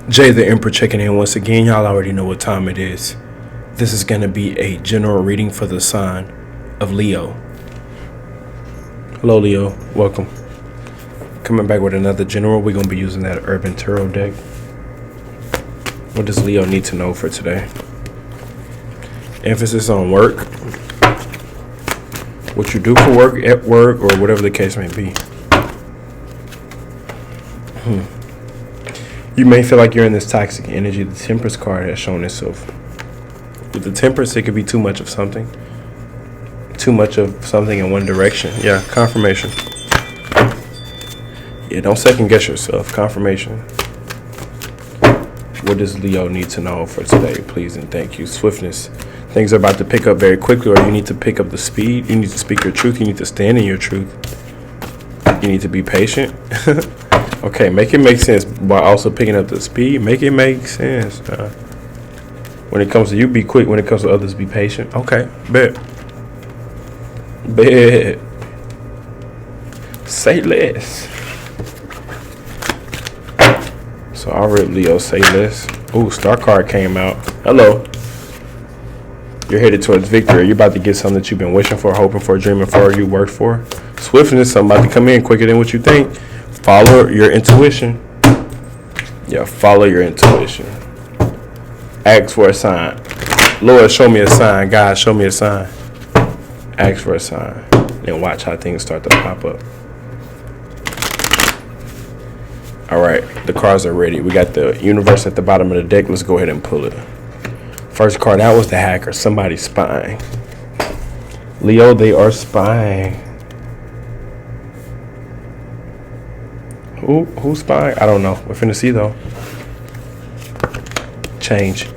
Jay the Emperor checking in once again. Y'all already know what time it is. This is going to be a general reading for the sign of Leo. Hello, Leo. Welcome. Coming back with another general. We're going to be using that Urban Tarot deck. What does Leo need to know for today? Emphasis on work. What you do for work, at work, or whatever the case may be. You may feel like you're in this toxic energy. The Temperance card has shown itself. With the Temperance, it could be too much of something. Too much of something in one direction. Yeah, confirmation. Yeah, don't second guess yourself. Confirmation. What does Leo need to know for today? Please and thank you. Swiftness. Things are about to pick up very quickly, or you need to pick up the speed. You need to speak your truth. You need to stand in your truth. You need to be patient. Okay, make it make sense while also picking up the speed. Make it make sense. When it comes to you, be quick. When it comes to others, be patient. Okay, bet. Bet. Say less. So I read Leo say less. Ooh, Star card came out. Hello. You're headed towards victory. You're about to get something that you've been wishing for, hoping for, dreaming for, you worked for. Swiftness, something about to come in quicker than what you think. Follow your intuition. Yeah, follow your intuition. Ask for a sign. Lord, show me a sign. God, show me a sign. Ask for a sign. And watch how things start to pop up. All right, the cards are ready. We got the universe at the bottom of the deck. Let's go ahead and pull it. First card out was the hacker. Somebody's spying. Leo, they are spying. Who's spying? I don't know. We're finna see though. Change.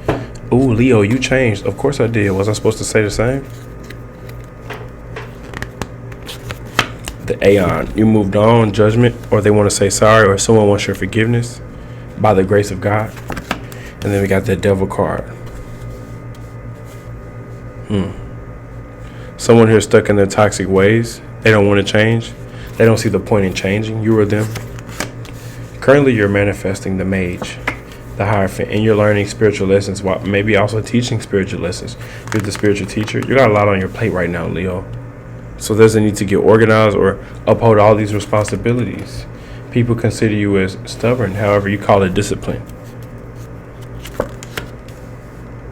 Ooh, Leo, you changed. Of course I did. Was I supposed to say the same? The Aeon. You moved on. Judgment. Or they want to say sorry. Or someone wants your forgiveness. By the grace of God. And then we got that Devil card. Someone here stuck in their toxic ways. They don't want to change. They don't see the point in changing. You or them. Currently, you're manifesting the Mage, the Hierophant, and you're learning spiritual lessons while maybe also teaching spiritual lessons. You're the spiritual teacher. You got a lot on your plate right now, Leo. So there's a need to get organized or uphold all these responsibilities. People consider you as stubborn. However, you call it discipline.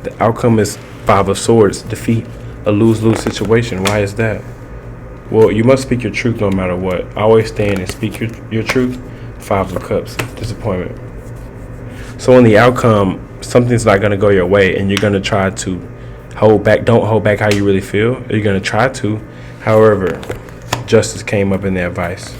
The outcome is 5 of Swords, defeat, a lose-lose situation. Why is that? Well, you must speak your truth no matter what. Always stand and speak your truth. 5 of Cups, disappointment. So in the outcome, something's not going to go your way, and you're going to try to hold back. Don't hold back how you really feel. You're going to try to. However, justice came up in the advice.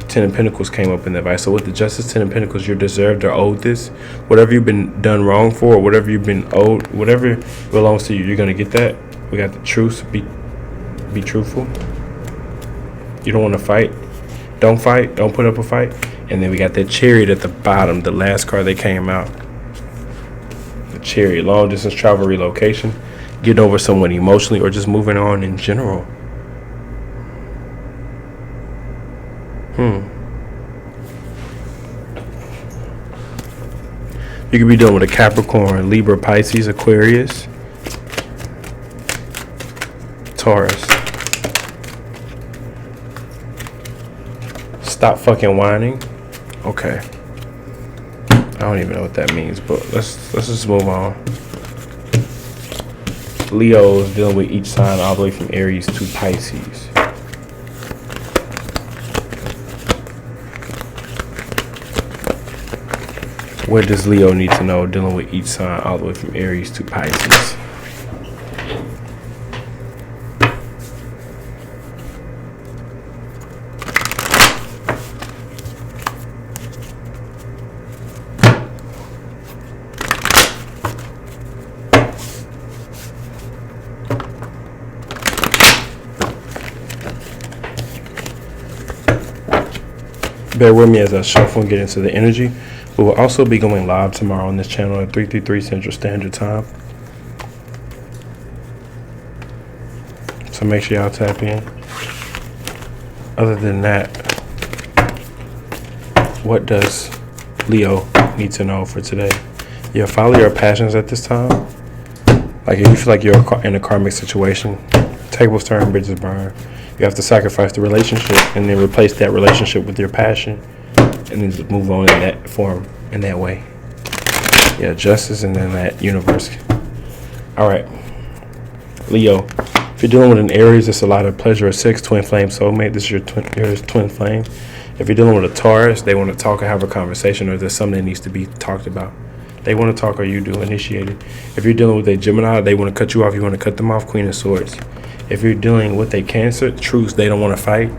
10 of Pentacles came up in the advice. So with the Justice, 10 of Pentacles, you're deserved or owed this. Whatever you've been done wrong for, or whatever you've been owed, whatever belongs to you, you're going to get that. We got the truth. Be truthful. You don't want to fight. Don't fight. Don't put up a fight. And then we got that Chariot at the bottom, the last card that came out. The Chariot, long distance travel, relocation, getting over someone emotionally, or just moving on in general. You could be dealing with a Capricorn, Libra, Pisces, Aquarius, Taurus. Stop fucking whining. Okay. I don't even know what that means, but let's just move on. Leo is dealing with each sign all the way from Aries to Pisces. What does Leo need to know dealing with each sign all the way from Aries to Pisces? Bear with me as I shuffle and get into the energy. We will also be going live tomorrow on this channel at 3:33 Central Standard Time. So make sure y'all tap in. Other than that, what does Leo need to know for today. Yeah, follow your passions at this time. Like if you feel like you're in a karmic situation, tables turn, bridges burn. You have to sacrifice the relationship and then replace that relationship with your passion, and then just move on in that form, in that way. Yeah, justice and then that universe. All right, Leo. If you're dealing with an Aries, it's a lot of pleasure or sex, twin flame soulmate. This is your twin flame. If you're dealing with a Taurus, they want to talk or have a conversation, or there's something that needs to be talked about. They want to talk or you do, initiate it. If you're dealing with a Gemini, they want to cut you off, you want to cut them off, Queen of Swords. If you're dealing with a Cancer, truce, they don't want to fight.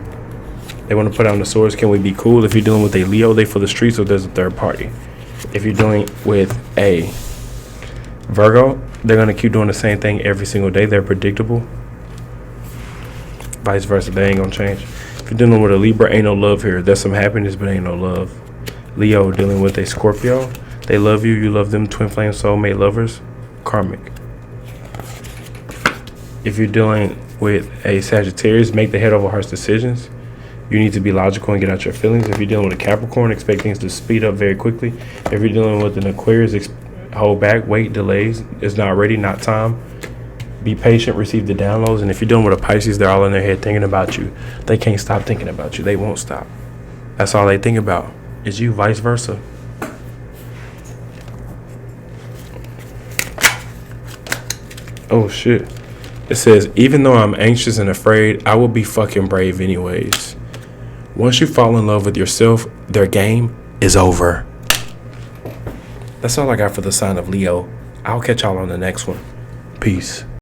They want to put down the swords, can we be cool? If you're dealing with a Leo, they for the streets, or there's a third party. If you're dealing with a Virgo, they're going to keep doing the same thing every single day. They're predictable. Vice versa, they ain't gonna change. If you're dealing with a Libra, ain't no love here. There's some happiness, but ain't no love. Leo dealing with a Scorpio, they love you, you love them, twin flame soulmate lovers, karmic. If you're dealing with a Sagittarius, make the head over heart's decisions. You need to be logical and get out your feelings. If you're dealing with a Capricorn, expect things to speed up very quickly. If you're dealing with an Aquarius, hold back, wait, delays. It's not ready, not time. Be patient, receive the downloads. And if you're dealing with a Pisces, they're all in their head thinking about you. They can't stop thinking about you. They won't stop. That's all they think about is you, vice versa. Oh, shit. It says, even though I'm anxious and afraid, I will be fucking brave anyways. Once you fall in love with yourself, their game is over. That's all I got for the sign of Leo. I'll catch y'all on the next one. Peace.